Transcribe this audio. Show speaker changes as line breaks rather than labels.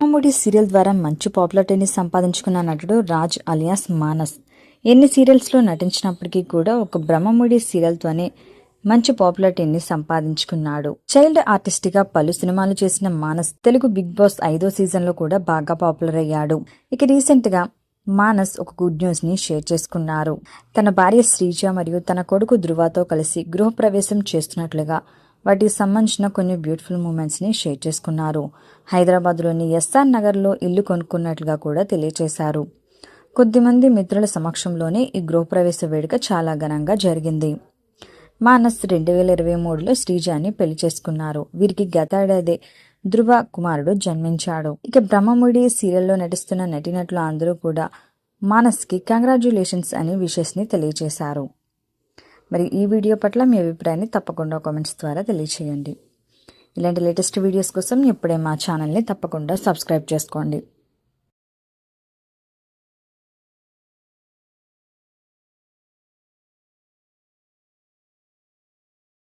Brahmamudi serial ద్వారా మంచి పాపులారిటీని సంపాదించుకున్న నటుడు రాజ్ అలియాస్ మానస్. ఎన్ని సీరియల్స్లో నటించినప్పటికీ కూడా ఒక బ్రహ్మముడి సీరియల్తోనే మంచి పాపులారిటీని సంపాదించుకున్నాడు. చైల్డ్ ఆర్టిస్ట్గా పలు సినిమాలు చేసిన మానస్ తెలుగు బిగ్ బాస్ 5వ సీజన్లో కూడా బాగా పాపులర్ అయ్యాడు. ఇక రీసెంట్గా మానస్ ఒక గుడ్ న్యూస్ ని షేర్ చేసుకున్నారు. తన భార్య శ్రీజ మరియు తన కొడుకు ధృవతో కలిసి గృహప్రవేశం చేస్తున్నట్లుగా వాటికి సంబంధించిన కొన్ని బ్యూటిఫుల్ మూమెంట్స్ని షేర్ చేసుకున్నారు. హైదరాబాద్లోని ఎస్ఆర్ నగర్లో ఇల్లు కొనుక్కున్నట్లుగా కూడా తెలియజేశారు. కొద్దిమంది మిత్రుల సమక్షంలోనే ఈ గృహప్రవేశ వేడుక చాలా ఘనంగా జరిగింది. మానస్ 2023లో శ్రీజాని పెళ్లి చేసుకున్నారు. వీరికి గతేడాది ధృవ కుమారుడు జన్మించాడు. ఇక బ్రహ్మముడి సీరియల్లో నటిస్తున్న నటీనటులు అందరూ కూడా మానస్కి కంగ్రాచ్యులేషన్స్ అని విషెస్ని తెలియజేశారు. మరి ఈ వీడియో పట్ల మీ అభిప్రాయాన్ని తప్పకుండా కామెంట్స్ ద్వారా తెలియచేయండి. ఇలాంటి లేటెస్ట్ వీడియోస్ కోసం ఇప్పుడే మా ఛానల్ని తప్పకుండా సబ్స్క్రైబ్ చేసుకోండి.